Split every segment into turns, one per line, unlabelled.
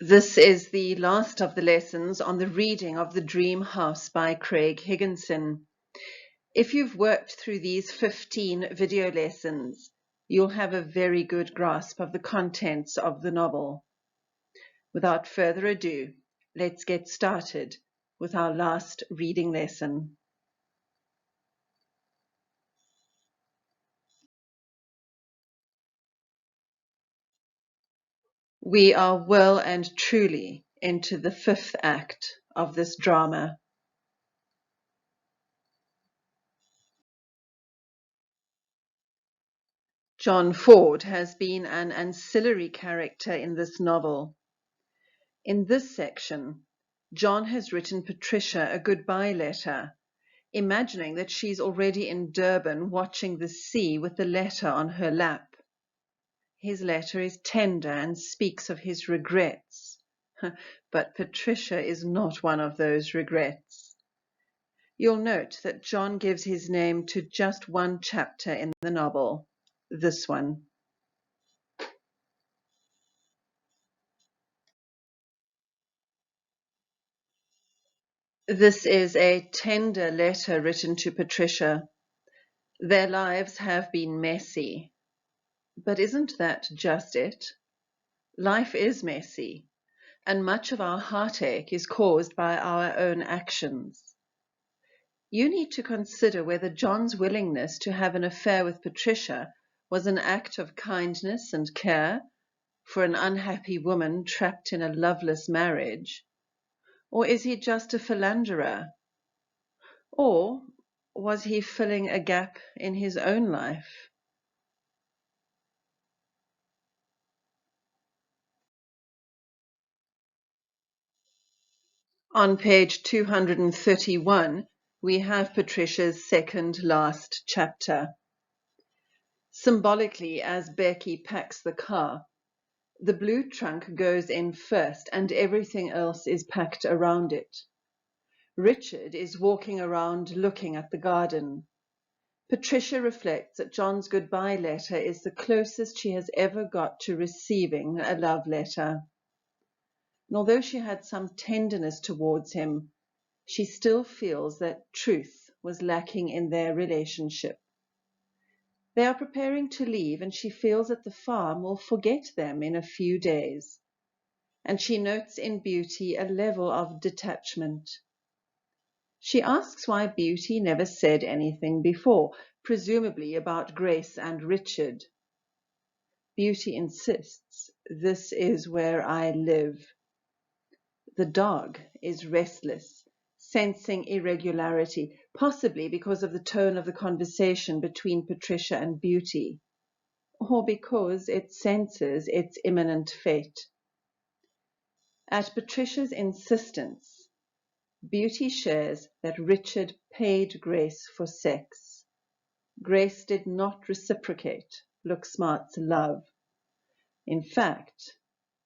This is the last of the lessons on the reading of The Dream House by Craig Higginson. If you've worked through these 15 video lessons, you'll have a very good grasp of the contents of the novel. Without further ado, let's get started with our last reading lesson. We are well and truly into the 5th act of this drama. John Ford has been an ancillary character in this novel. In this section, John has written Patricia a goodbye letter, imagining that she's already in Durban watching the sea with the letter on her lap. His letter is tender and speaks of his regrets, but Patricia is not one of those regrets. You'll note that John gives his name to just one chapter in the novel, this one. This is a tender letter written to Patricia. Their lives have been messy. But isn't that just it? Life is messy, and much of our heartache is caused by our own actions. You need to consider whether John's willingness to have an affair with Patricia was an act of kindness and care for an unhappy woman trapped in a loveless marriage, or is he just a philanderer? Or was he filling a gap in his own life? On page 231, we have Patricia's second last chapter. Symbolically, as Becky packs the car, the blue trunk goes in first and everything else is packed around it. Richard is walking around looking at the garden. Patricia reflects that John's goodbye letter is the closest she has ever got to receiving a love letter. And although she had some tenderness towards him, she still feels that truth was lacking in their relationship. They are preparing to leave, and she feels that the farm will forget them in a few days. And she notes in Beauty a level of detachment. She asks why Beauty never said anything before, presumably about Grace and Richard. Beauty insists, "This is where I live." The dog is restless, sensing irregularity, possibly because of the tone of the conversation between Patricia and Beauty, or because it senses its imminent fate. At Patricia's insistence, Beauty shares that Richard paid Grace for sex. Grace did not reciprocate Looksmart's love. In fact,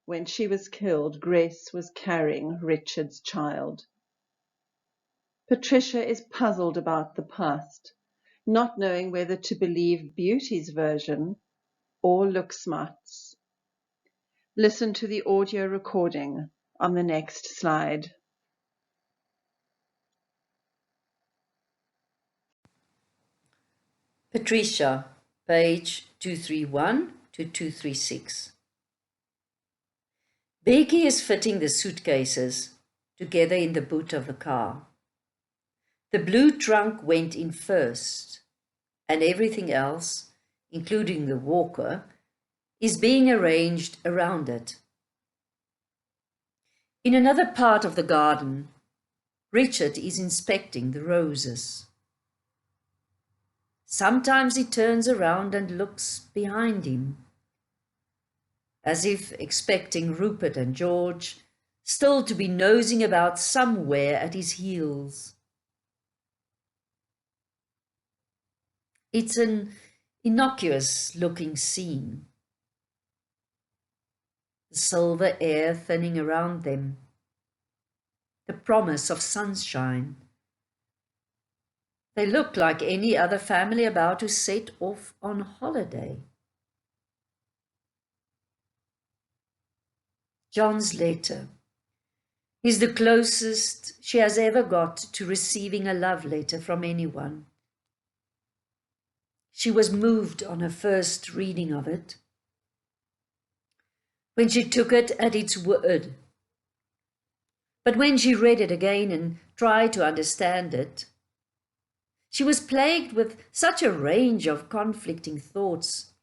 when she was killed, Grace was carrying Richard's child. Patricia is puzzled about the past, not knowing whether to believe Beauty's version or Looksmart's. Listen to the audio recording on the next slide.
Patricia, page 231 to 236. Becky is fitting the suitcases together in the boot of the car. The blue trunk went in first, and everything else, including the walker, is being arranged around it. In another part of the garden, Richard is inspecting the roses. Sometimes he turns around and looks behind him, as if expecting Rupert and George still to be nosing about somewhere at his heels. It's an innocuous-looking scene. The silver air thinning around them, the promise of sunshine. They look like any other family about to set off on holiday. John's letter is the closest she has ever got to receiving a love letter from anyone. She was moved on her first reading of it, when she took it at its word. But when she read it again and tried to understand it, she was plagued with such a range of conflicting thoughts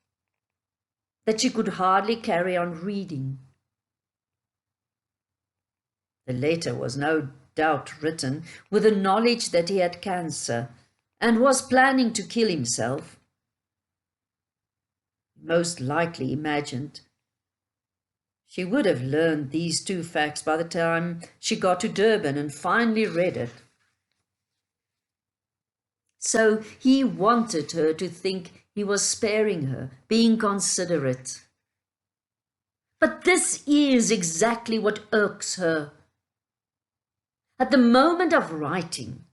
that she could hardly carry on reading. The letter was no doubt written with the knowledge that he had cancer and was planning to kill himself. Most likely imagined she would have learned these two facts by the time she got to Durban and finally read it. So he wanted her to think he was sparing her, being considerate. But this is exactly what irks her. At the moment of writing,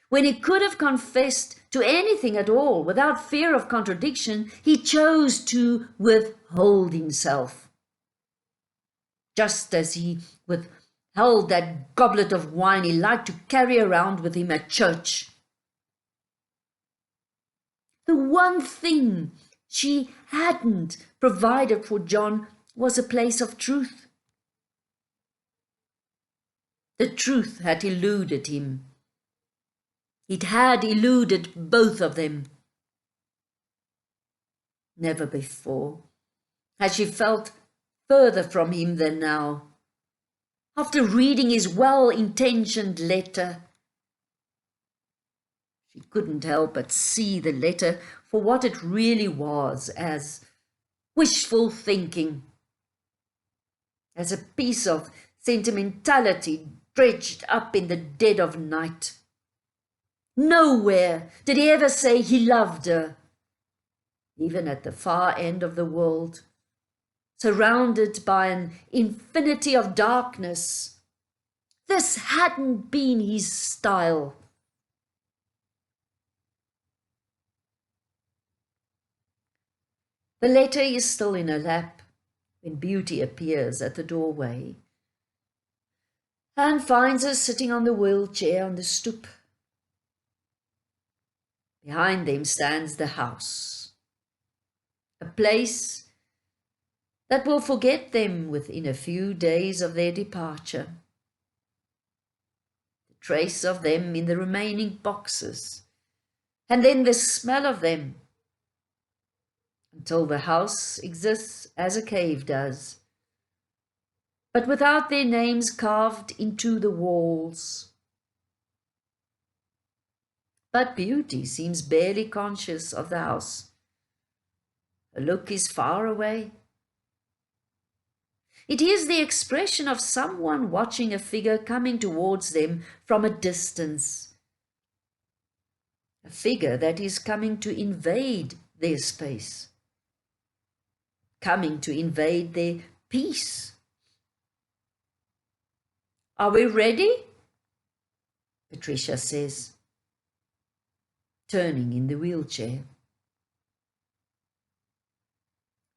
when he could have confessed to anything at all without fear of contradiction, he chose to withhold himself. Just as he withheld that goblet of wine he liked to carry around with him at church. The one thing she hadn't provided for John was a place of truth. The truth had eluded him. It had eluded both of them. Never before had she felt further from him than now. After reading his well-intentioned letter, she couldn't help but see the letter for what it really was, as wishful thinking, as a piece of sentimentality dredged up in the dead of night. Nowhere did he ever say he loved her, even at the far end of the world, surrounded by an infinity of darkness. This hadn't been his style. The letter is still in her lap when Beauty appears at the doorway and finds her sitting on the wheelchair on the stoep. Behind them stands the house, a place that will forget them within a few days of their departure. The trace of them in the remaining boxes, and then the smell of them, until the house exists as a cave does, but without their names carved into the walls. But Beauty seems barely conscious of the house. Her look is far away. It is the expression of someone watching a figure coming towards them from a distance. A figure that is coming to invade their space, coming to invade their peace. "Are we ready?" Patricia says, turning in the wheelchair.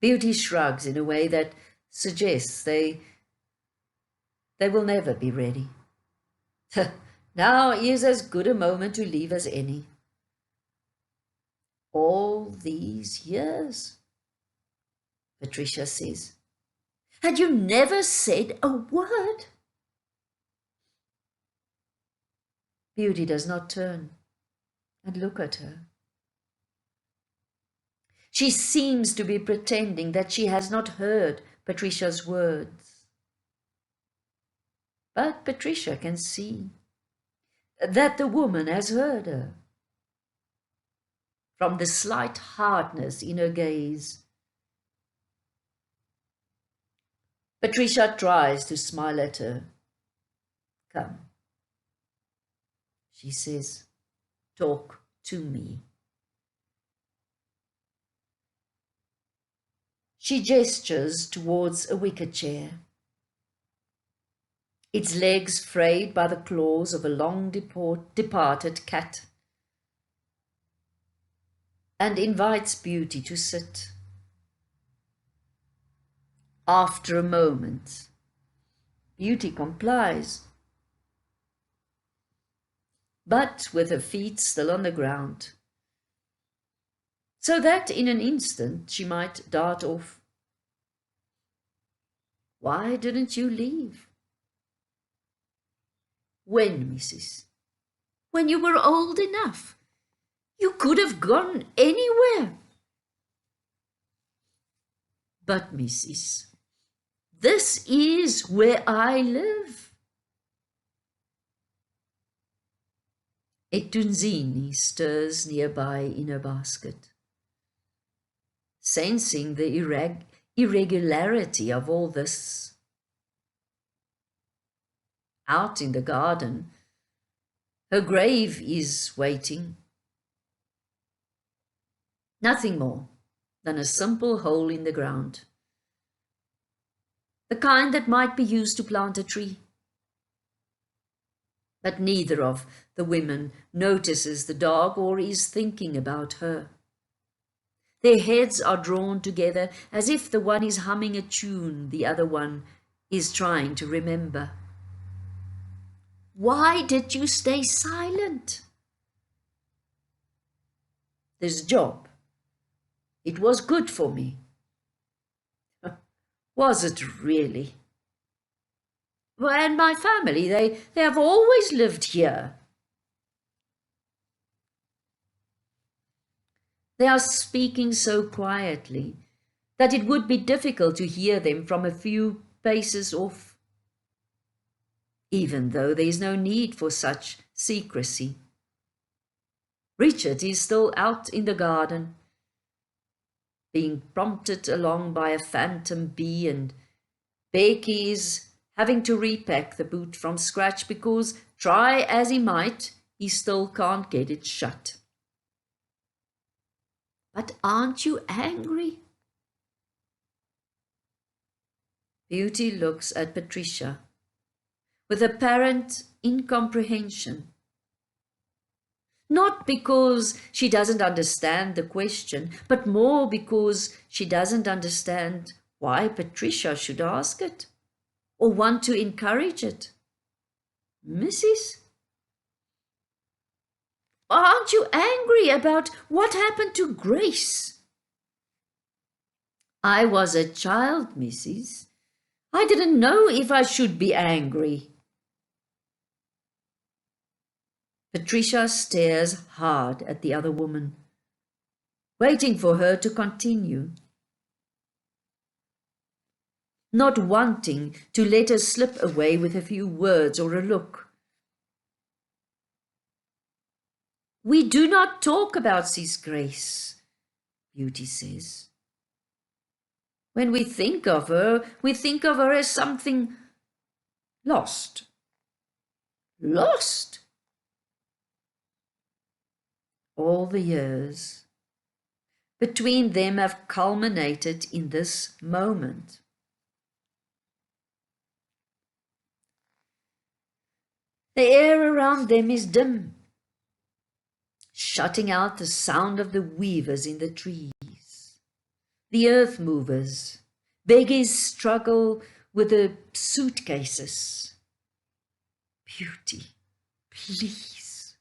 Beauty shrugs in a way that suggests they will never be ready. Now is as good a moment to leave as any. All these years, Patricia says, and you never said a word? Beauty does not turn and look at her. She seems to be pretending that she has not heard Patricia's words. But Patricia can see that the woman has heard her. From the slight hardness in her gaze, Patricia tries to smile at her. "Come," she says, "talk to me." She gestures towards a wicker chair, its legs frayed by the claws of a long departed cat, and invites Beauty to sit. After a moment, Beauty complies, but with her feet still on the ground, so that in an instant she might dart off. Why didn't you leave? When, missus? When you were old enough. You could have gone anywhere. But, missus, this is where I live. Etunzini stirs nearby in a basket. Sensing the irregularity of all this. Out in the garden, her grave is waiting. Nothing more than a simple hole in the ground. The kind that might be used to plant a tree. But neither of the women notices the dog or is thinking about her. Their heads are drawn together as if the one is humming a tune the other one is trying to remember. Why did you stay silent? This job, it was good for me. Was it really? Well, and my family, they have always lived here. They are speaking so quietly that it would be difficult to hear them from a few paces off, even though there is no need for such secrecy. Richard is still out in the garden, being prompted along by a phantom bee, and Becky is having to repack the boot from scratch because, try as he might, he still can't get it shut. But aren't you angry? Beauty looks at Patricia with apparent incomprehension. Not because she doesn't understand the question, but more because she doesn't understand why Patricia should ask it or want to encourage it. Mrs.? Aren't you angry about what happened to Grace? I was a child, Mrs. I didn't know if I should be angry. Patricia stares hard at the other woman, waiting for her to continue, not wanting to let her slip away with a few words or a look. We do not talk about Sis Grace, Beauty says. When we think of her as something lost. Lost? All the years between them have culminated in this moment. The air around them is dim, shutting out the sound of the weavers in the trees, the earth movers, beggars struggle with the suitcases. Beauty, please,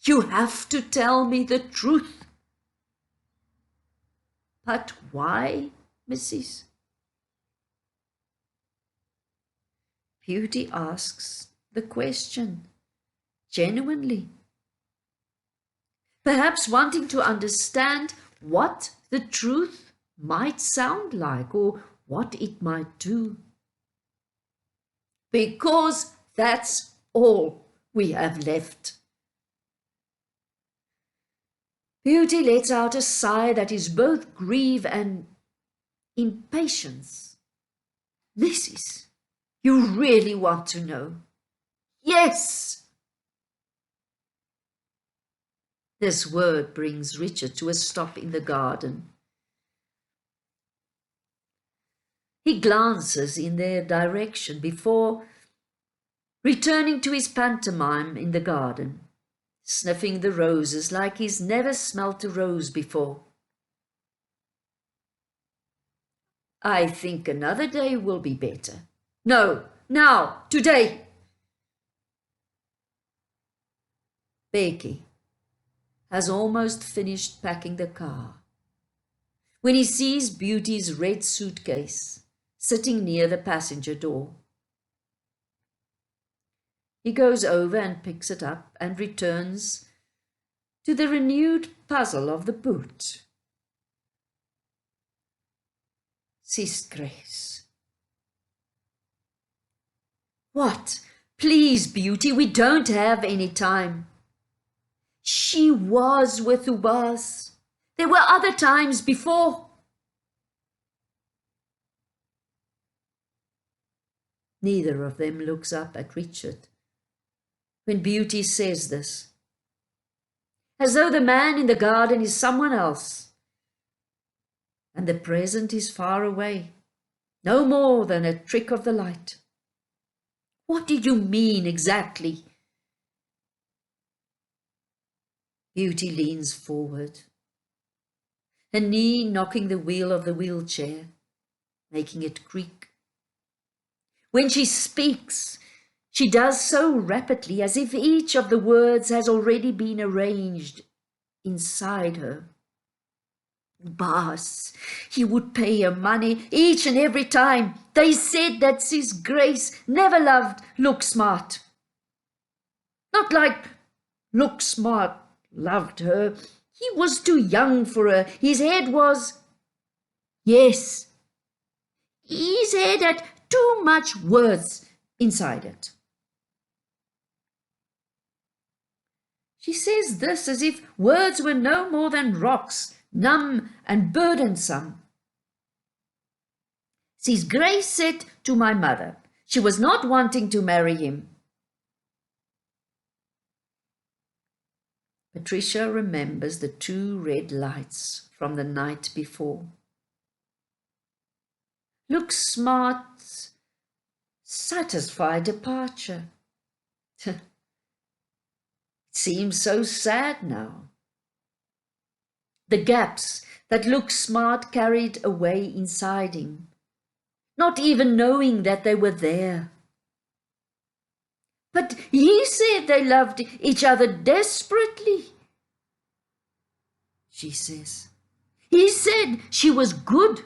you have to tell me the truth. But why, Mrs.? Beauty asks the question genuinely, perhaps wanting to understand what the truth might sound like or what it might do. Because that's all we have left. Beauty lets out a sigh that is both grief and impatience. Mrs., you really want to know? Yes! This word brings Richard to a stop in the garden. He glances in their direction before returning to his pantomime in the garden, sniffing the roses like he's never smelt a rose before. I think another day will be better. No, Now, today. Becky has almost finished packing the car when he sees Beauty's red suitcase sitting near the passenger door. He goes over and picks it up and returns to the renewed puzzle of the boot. Says Grace. What? Please, Beauty, we don't have any time. She was with Ubas. There were other times before. Neither of them looks up at Richard when Beauty says this, as though the man in the garden is someone else, and the present is far away, no more than a trick of the light. What do you mean exactly? Beauty leans forward, her knee knocking the wheel of the wheelchair, making it creak. When she speaks, she does so rapidly as if each of the words has already been arranged inside her. Boss, he would pay her money each and every time. They said that Sis Grace never loved Look Smart. Not like Look Smart loved her. He was too young for her. His head was... Yes, his head had too much words inside it. She says this as if words were no more than rocks, numb and burdensome. Sis Grace said to my mother she was not wanting to marry him. Patricia remembers the 2 red lights from the night before. Look Smart's satisfied departure. It seems so sad now. The gaps that Look Smart carried away inside him, not even knowing that they were there. But he said they loved each other desperately, she says. He said she was good.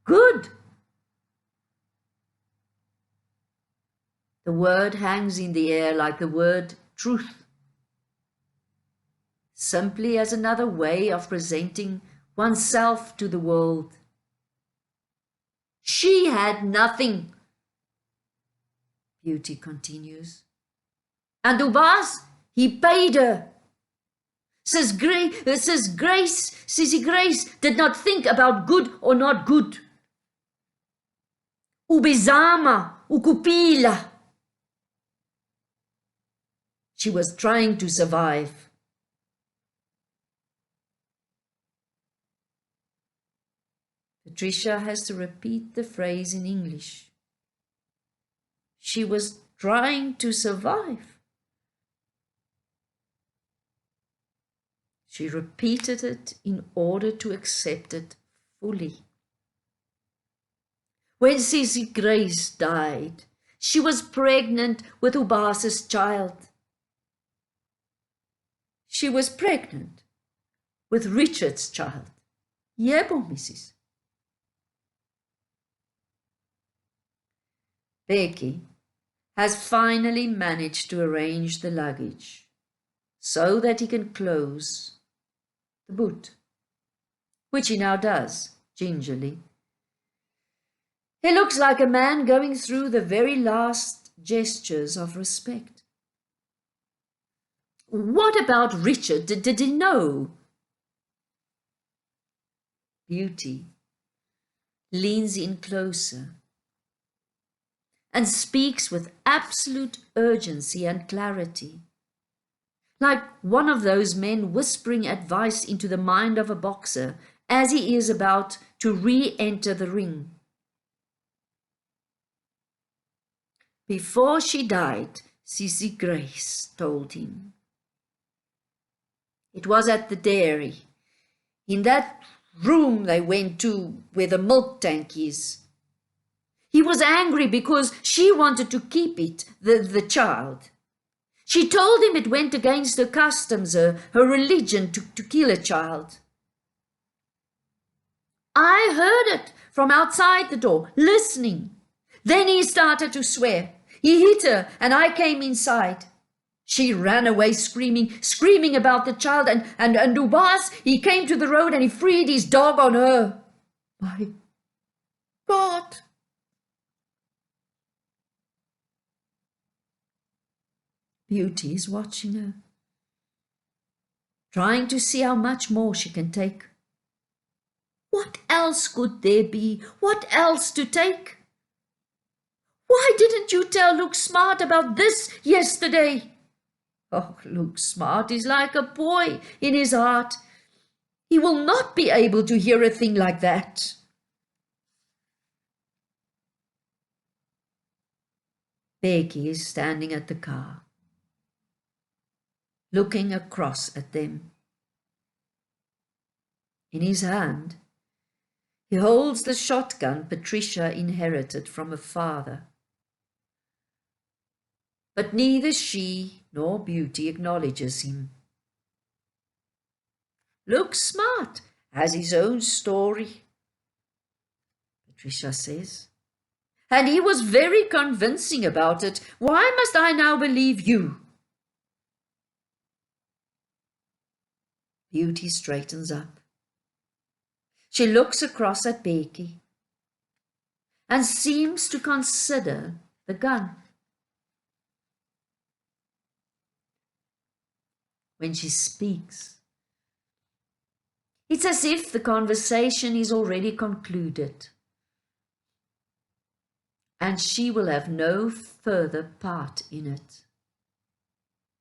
Good. The word hangs in the air like the word truth, simply as another way of presenting oneself to the world. She had nothing, Beauty continues. And Ubas, he paid her. Sissy Grace did not think about good or not good. Ubizama, ukupila. She was trying to survive. Patricia has to repeat the phrase in English. She was trying to survive. She repeated it in order to accept it fully. When Sissy Grace died, she was pregnant with Ubas's child. She was pregnant with Richard's child. Yebo, Mrs. Becky has finally managed to arrange the luggage so that he can close the boot, which he now does, gingerly. He looks like a man going through the very last gestures of respect. What about Richard? Did he know? Beauty leans in closer and speaks with absolute urgency and clarity, like one of those men whispering advice into the mind of a boxer as he is about to re-enter the ring. Before she died, Sissy Grace told him. It was at the dairy, in that room they went to where the milk tank is. He was angry because she wanted to keep it, the child. She told him it went against her customs, her religion, to kill a child. I heard it from outside the door, listening. Then he started to swear. He hit her, and I came inside. She ran away screaming about the child, and Ubas, he came to the road and he freed his dog on her. My God! Beauty is watching her, trying to see how much more she can take. What else could there be? What else to take? Why didn't you tell Luke Smart about this yesterday? Oh, Luke Smart is like a boy in his heart. He will not be able to hear a thing like that. Becky is standing at the car, looking across at them. In his hand, he holds the shotgun Patricia inherited from her father. But neither she nor Beauty acknowledges him. Luke Smart has his own story, Patricia says. And he was very convincing about it. Why must I now believe you? Beauty straightens up. She looks across at Becky and seems to consider the gun. When she speaks, it's as if the conversation is already concluded, and she will have no further part in it.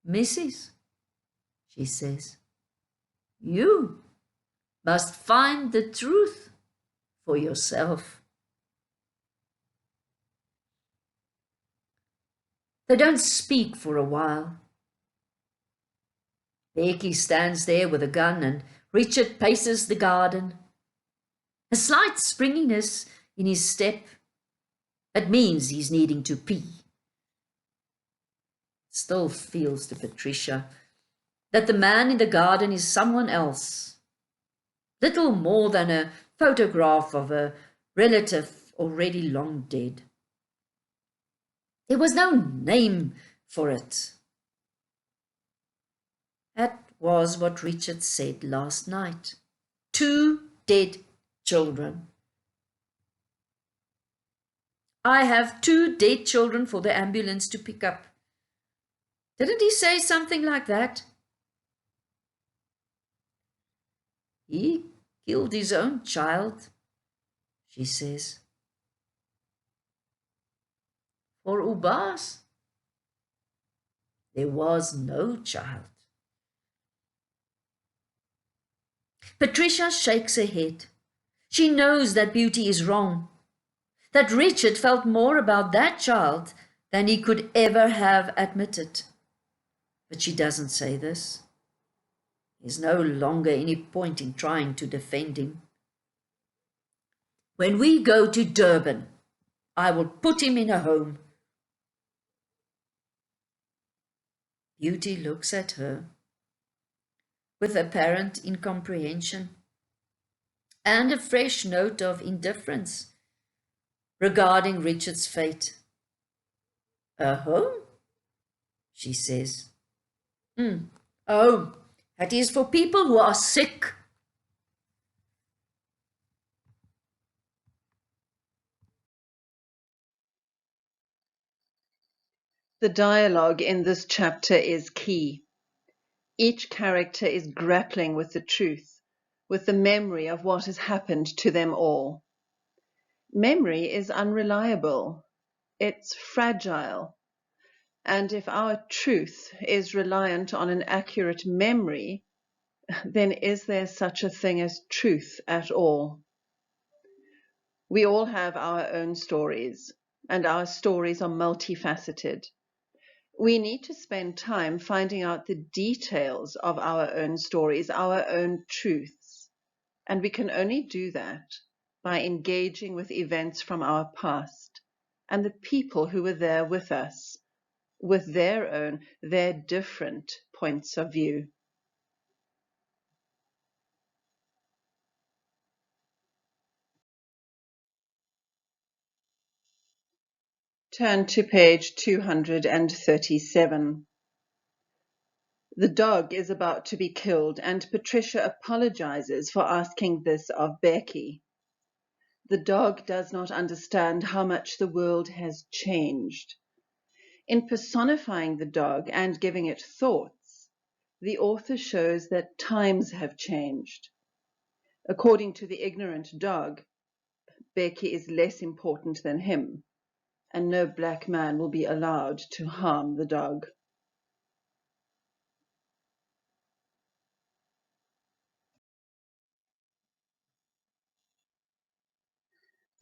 Mrs., she says, you must find the truth for yourself. They don't speak for a while. Becky stands there with a gun and Richard paces the garden. A slight springiness in his step. It means he's needing to pee. Still feels to Patricia that the man in the garden is someone else. Little more than a photograph of a relative already long dead. There was no name for it. That was what Richard said last night. 2 dead children. I have 2 dead children for the ambulance to pick up. Didn't he say something like that? He killed his own child, she says. For Ubas, there was no child. Patricia shakes her head. She knows that Beauty is wrong, that Richard felt more about that child than he could ever have admitted. But she doesn't say this. There's no longer any point in trying to defend him. When we go to Durban, I will put him in a home. Beauty looks at her with apparent incomprehension and a fresh note of indifference regarding Richard's fate. A home? She says. A home. That is for people who are sick.
The dialogue in this chapter is key. Each character is grappling with the truth, with the memory of what has happened to them all. Memory is unreliable. It's fragile. And if our truth is reliant on an accurate memory, then is there such a thing as truth at all? We all have our own stories, and our stories are multifaceted. We need to spend time finding out the details of our own stories, our own truths. And we can only do that by engaging with events from our past and the people who were there with us, with their different points of view. Turn to page 237. The dog is about to be killed, and Patricia apologizes for asking this of Becky. The dog does not understand how much the world has changed. In personifying the dog and giving it thoughts, the author shows that times have changed. According to the ignorant dog, Becky is less important than him, and no black man will be allowed to harm the dog.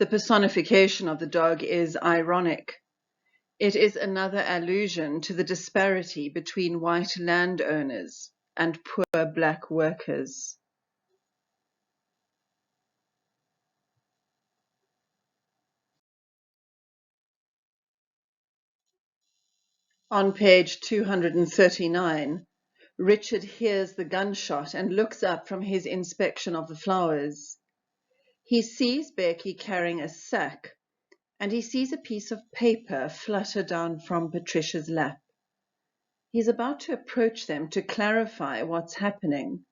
The personification of the dog is ironic. It is another allusion to the disparity between white landowners and poor black workers. On page 239, Richard hears the gunshot and looks up from his inspection of the flowers. He sees Becky carrying a sack, and he sees a piece of paper flutter down from Patricia's lap. He's about to approach them to clarify what's happening,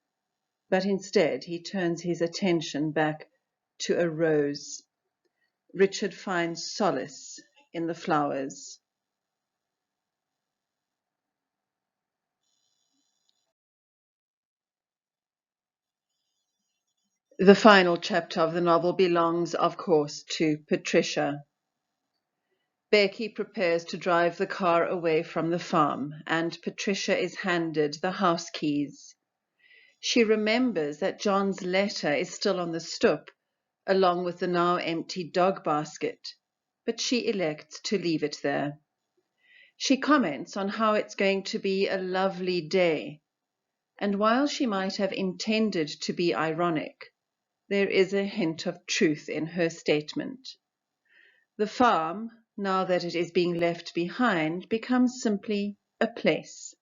but instead he turns his attention back to a rose. Richard finds solace in the flowers. The final chapter of the novel belongs, of course, to Patricia. Becky prepares to drive the car away from the farm, and Patricia is handed the house keys. She remembers that John's letter is still on the stoep, along with the now empty dog basket, but she elects to leave it there. She comments on how it's going to be a lovely day, and while she might have intended to be ironic, there is a hint of truth in her statement. The farm, now that it is being left behind, becomes simply a place,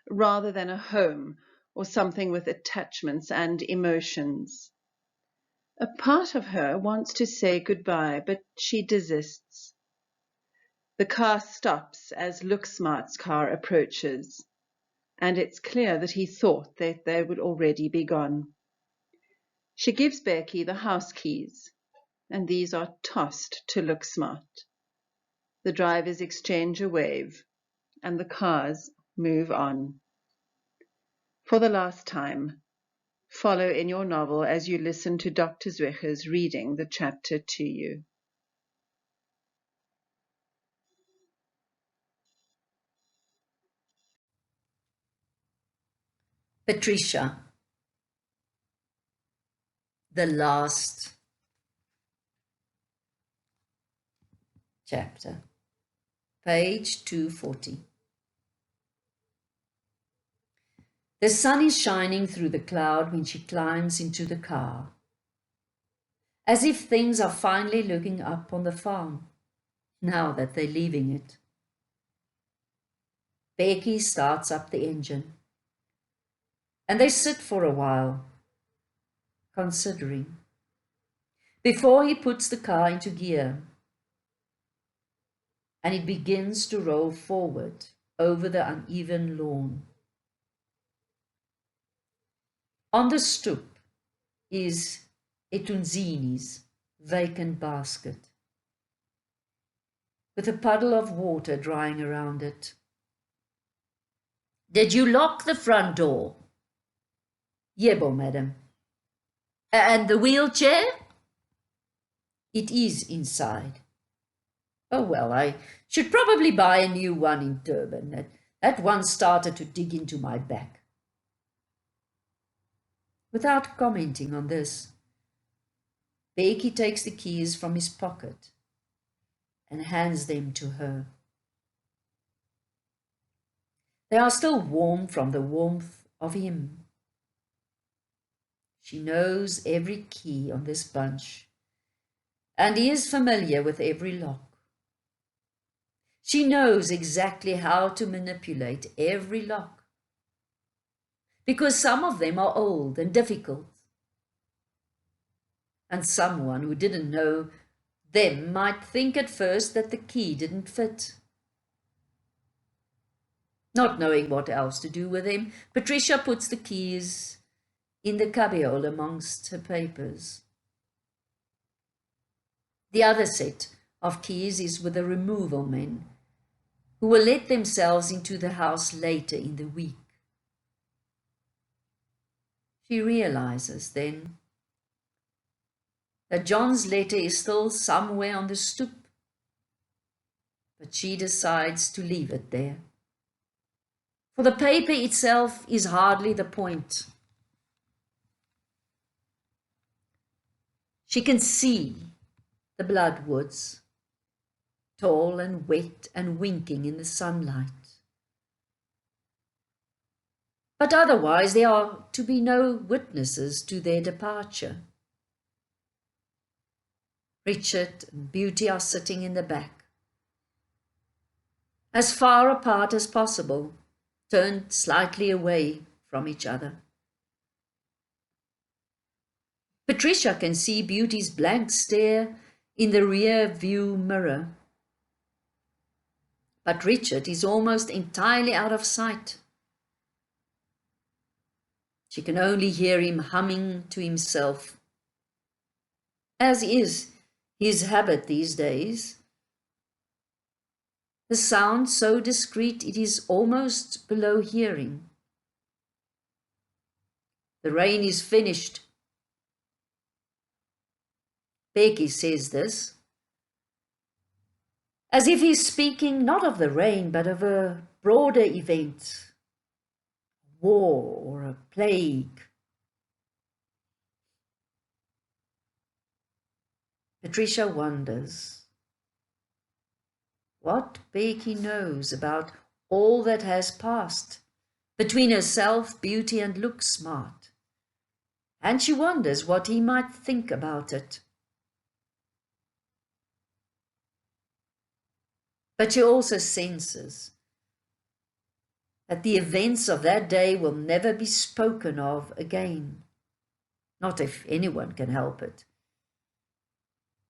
rather than a home or something with attachments and emotions. A part of her wants to say goodbye, but she desists. The car stops as Looksmart's car approaches, and it's clear that he thought that they would already be gone. She gives Becky the house keys, and these are tossed to Looksmart. The drivers exchange a wave, and the cars move on. For the last time, follow in your novel as you listen to Dr. Zwecher's reading the chapter to you.
Patricia, the last chapter, page 240. The sun is shining through the cloud when she climbs into the car, as if things are finally looking up on the farm, now that they're leaving it. Becky starts up the engine, and they sit for a while, considering, before he puts the car into gear, and it begins to roll forward over the uneven lawn. On the stoep is Etunzini's vacant basket, with a puddle of water drying around it. "Did you lock the front door?" "Yebo, madam." "And the wheelchair?" "It is inside." "Oh, well, I should probably buy a new one in Durban. That one started to dig into my back." Without commenting on this, Becky takes the keys from his pocket and hands them to her. They are still warm from the warmth of him. She knows every key on this bunch and he is familiar with every lock. She knows exactly how to manipulate every lock, because some of them are old and difficult, and someone who didn't know them might think at first that the key didn't fit. Not knowing what else to do with them, Patricia puts the keys in the cubbyhole amongst her papers. The other set of keys is with the removal men, who will let themselves into the house later in the week. She realizes then that John's letter is still somewhere on the stoep, but she decides to leave it there. For the paper itself is hardly the point. She can see the bloodwoods, tall and wet and winking in the sunlight. But otherwise there are to be no witnesses to their departure. Richard and Beauty are sitting in the back, as far apart as possible, turned slightly away from each other. Patricia can see Beauty's blank stare in the rear view mirror, but Richard is almost entirely out of sight. She can only hear him humming to himself, as is his habit these days. The sound so discreet it is almost below hearing. The rain is finished. Becky says this, as if he's speaking not of the rain, but of a broader event, war or a plague. Patricia wonders what Becky knows about all that has passed between herself, Beauty, and Look Smart, and she wonders what he might think about it. But she also senses that the events of that day will never be spoken of again, not if anyone can help it.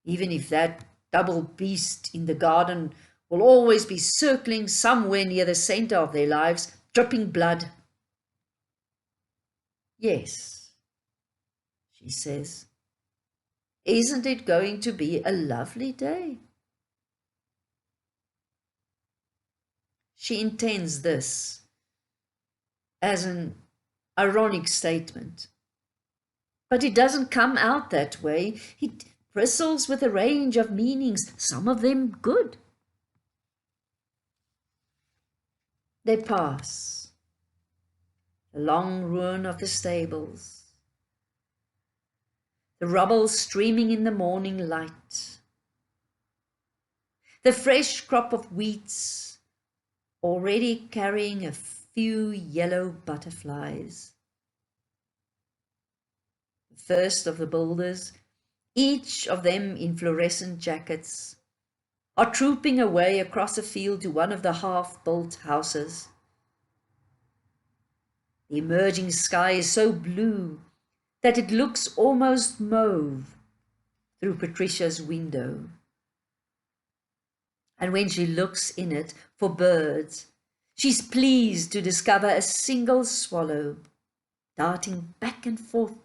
Even if that double beast in the garden will always be circling somewhere near the center of their lives, dripping blood. Yes, she says, isn't it going to be a lovely day? She intends this as an ironic statement, but it doesn't come out that way. It bristles with a range of meanings, some of them good. They pass the long ruin of the stables, the rubble streaming in the morning light, the fresh crop of weeds already carrying a few yellow butterflies. The first of the builders, each of them in fluorescent jackets, are trooping away across a field to one of the half-built houses. The emerging sky is so blue that it looks almost mauve through Patricia's window. And when she looks in it for birds, she's pleased to discover a single swallow darting back and forth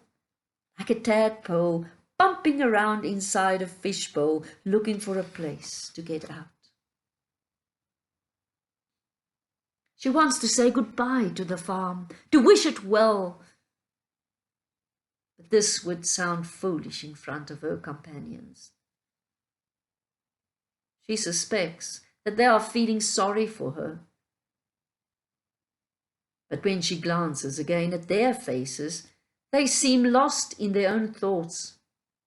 like a tadpole, bumping around inside a fishbowl, looking for a place to get out. She wants to say goodbye to the farm, to wish it well, but this would sound foolish in front of her companions. She suspects that they are feeling sorry for her. But when she glances again at their faces, they seem lost in their own thoughts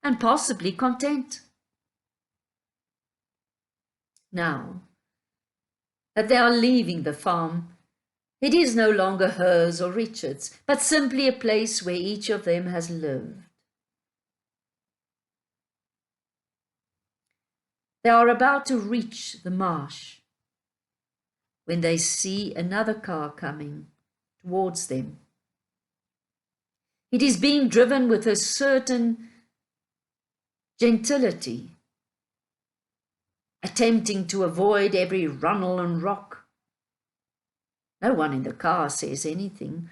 and possibly content. Now that they are leaving the farm, it is no longer hers or Richard's, but simply a place where each of them has lived. They are about to reach the marsh when they see another car coming towards them. It is being driven with a certain gentility, attempting to avoid every runnel and rock. No one in the car says anything,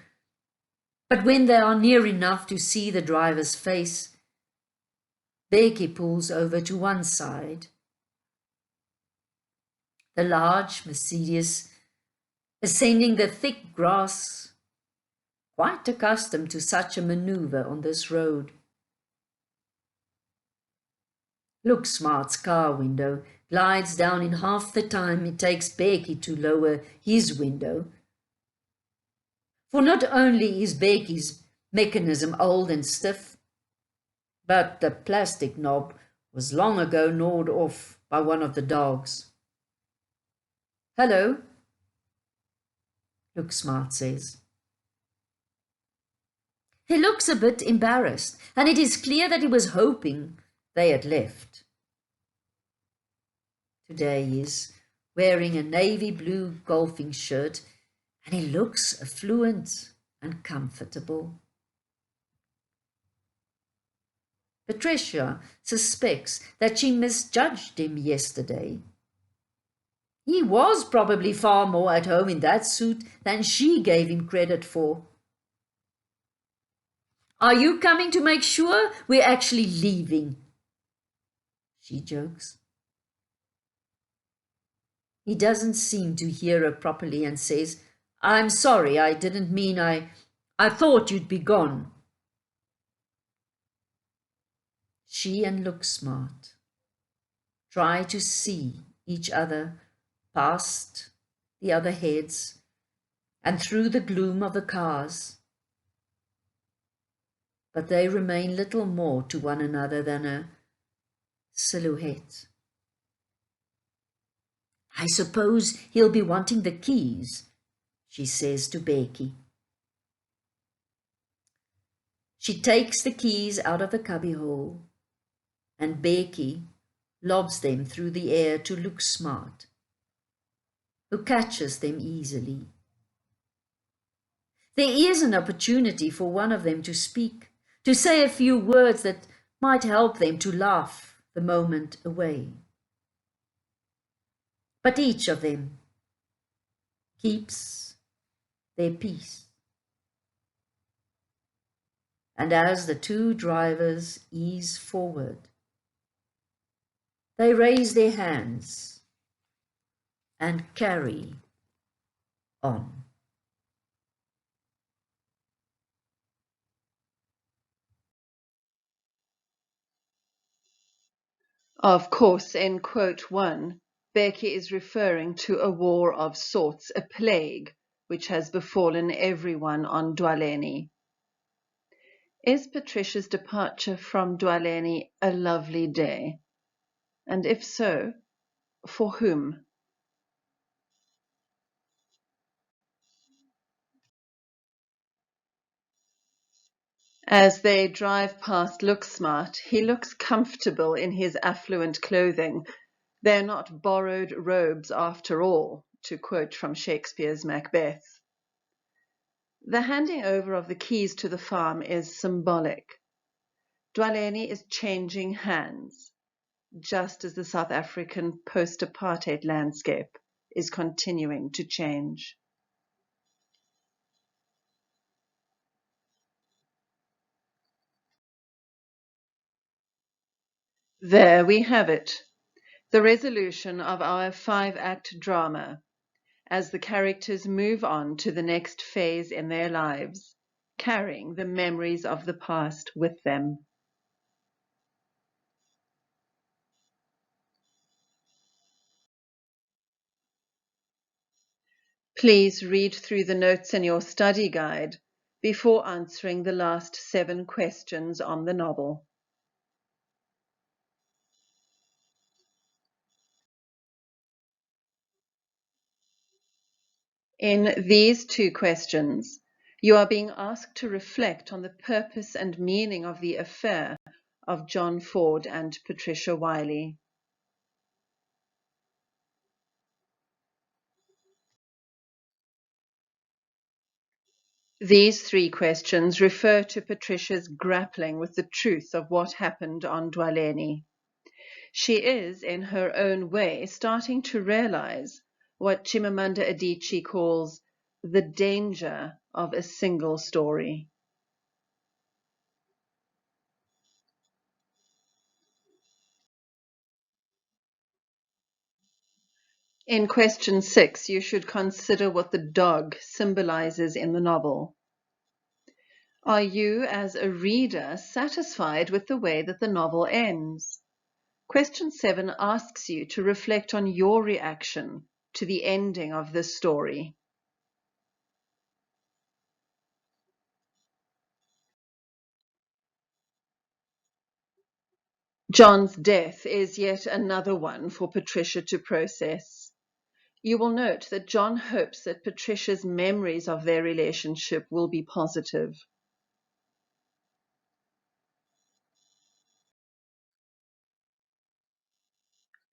but when they are near enough to see the driver's face, Becky pulls over to one side. The large Mercedes, ascending the thick grass, quite accustomed to such a maneuver on this road. Look Smart's car window glides down in half the time it takes Becky to lower his window. For not only is Becky's mechanism old and stiff, but the plastic knob was long ago gnawed off by one of the dogs. "Hello," Look Smart says. He looks a bit embarrassed, and it is clear that he was hoping they had left. Today he is wearing a navy blue golfing shirt, and he looks affluent and comfortable. Patricia suspects that she misjudged him yesterday. He was probably far more at home in that suit than she gave him credit for. "Are you coming to make sure we're actually leaving?" she jokes. He doesn't seem to hear her properly and says, "I'm sorry, I didn't mean I thought you'd be gone." She and Look Smart try to see each other past the other heads and through the gloom of the cars, but they remain little more to one another than a silhouette. "I suppose he'll be wanting the keys," she says to Becky. She takes the keys out of the cubbyhole, and Becky lobs them through the air to Look Smart, who catches them easily. There is an opportunity for one of them to speak, to say a few words that might help them to laugh the moment away. But each of them keeps their peace. And as the two drivers ease forward, they raise their hands and carry on.
Of course, in quote 1, Becky is referring to a war of sorts, a plague, which has befallen everyone on Dwaleni. Is Patricia's departure from Dwaleni a lovely day? And if so, for whom? As they drive past Look Smart, he looks comfortable in his affluent clothing. They're not borrowed robes after all, to quote from Shakespeare's Macbeth. The handing over of the keys to the farm is symbolic. Dwaleni is changing hands, just as the South African post-apartheid landscape is continuing to change. There we have it, the resolution of our 5-act drama, as the characters move on to the next phase in their lives, carrying the memories of the past with them. Please read through the notes in your study guide before answering the last 7 questions on the novel. In these 2 questions, you are being asked to reflect on the purpose and meaning of the affair of John Ford and Patricia Wiley. These 3 questions refer to Patricia's grappling with the truth of what happened on Dwaleni. She is, in her own way, starting to realize what Chimamanda Adichie calls the danger of a single story. In question 6, you should consider what the dog symbolizes in the novel. Are you, as a reader, satisfied with the way that the novel ends? Question 7 asks you to reflect on your reaction to the ending of this story. John's death is yet another one for Patricia to process. You will note that John hopes that Patricia's memories of their relationship will be positive.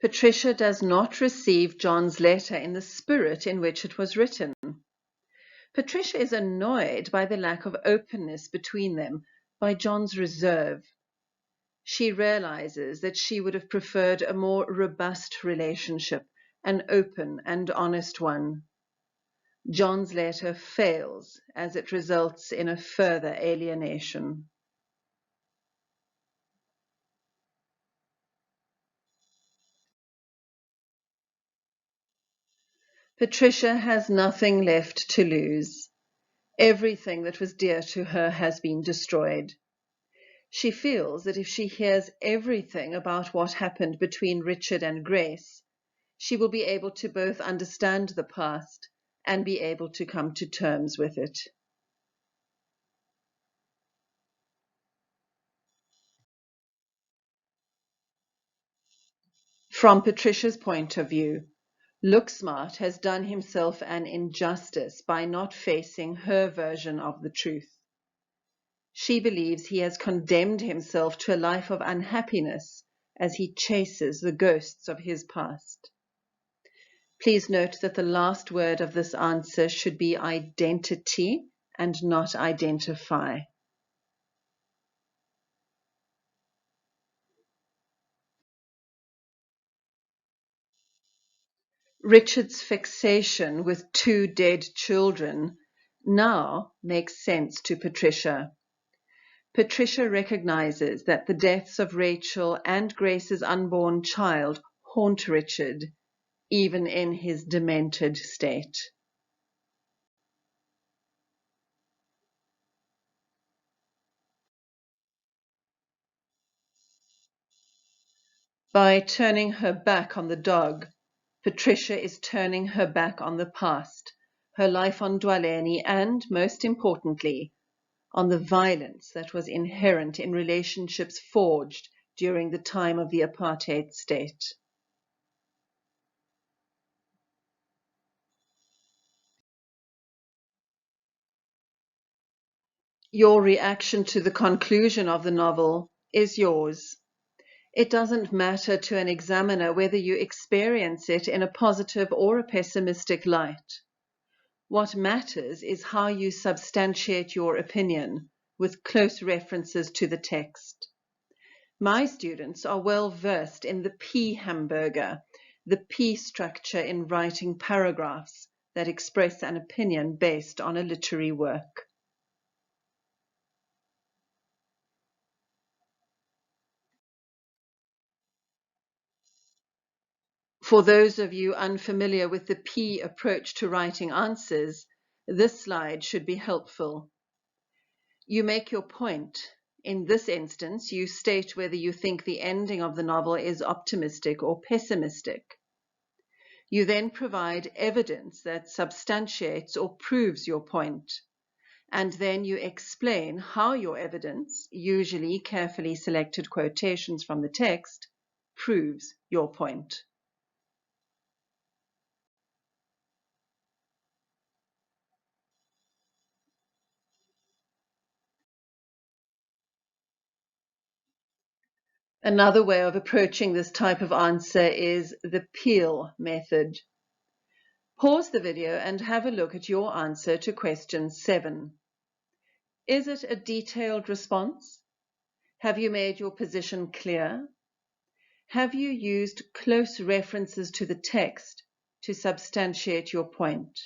Patricia does not receive John's letter in the spirit in which it was written. Patricia is annoyed by the lack of openness between them, by John's reserve. She realizes that she would have preferred a more robust relationship, an open and honest one. John's letter fails as it results in a further alienation. Patricia has nothing left to lose. Everything that was dear to her has been destroyed. She feels that if she hears everything about what happened between Richard and Grace, she will be able to both understand the past and be able to come to terms with it. From Patricia's point of view, Looksmart has done himself an injustice by not facing her version of the truth. She believes he has condemned himself to a life of unhappiness as he chases the ghosts of his past. Please note that the last word of this answer should be identity and not identify. Richard's fixation with 2 dead children now makes sense to Patricia. Patricia recognizes that the deaths of Rachel and Grace's unborn child haunt Richard, even in his demented state. By turning her back on the dog, Patricia is turning her back on the past, her life on Dwaleni, and, most importantly, on the violence that was inherent in relationships forged during the time of the apartheid state. Your reaction to the conclusion of the novel is yours. It doesn't matter to an examiner whether you experience it in a positive or a pessimistic light. What matters is how you substantiate your opinion with close references to the text. My students are well versed in the P hamburger, the P structure in writing paragraphs that express an opinion based on a literary work. For those of you unfamiliar with the P approach to writing answers, this slide should be helpful. You make your point. In this instance, you state whether you think the ending of the novel is optimistic or pessimistic. You then provide evidence that substantiates or proves your point, and then you explain how your evidence, usually carefully selected quotations from the text, proves your point. Another way of approaching this type of answer is the Peel method. Pause the video and have a look at your answer to question 7. Is it a detailed response? Have you made your position clear? Have you used close references to the text to substantiate your point?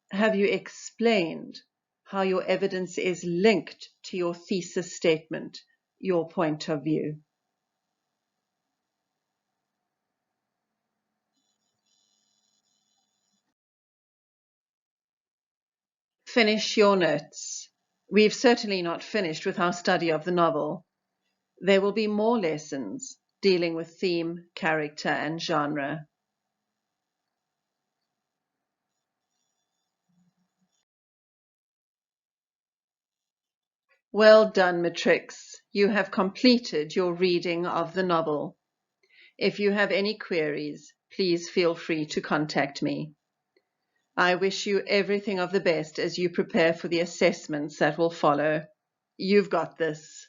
Have you explained how your evidence is linked to your thesis statement, your point of view? Finish your notes. We've certainly not finished with our study of the novel. There will be more lessons dealing with theme, character, and genre. Well done, Matrix. You have completed your reading of the novel. If you have any queries, please feel free to contact me. I wish you everything of the best as you prepare for the assessments that will follow. You've got this.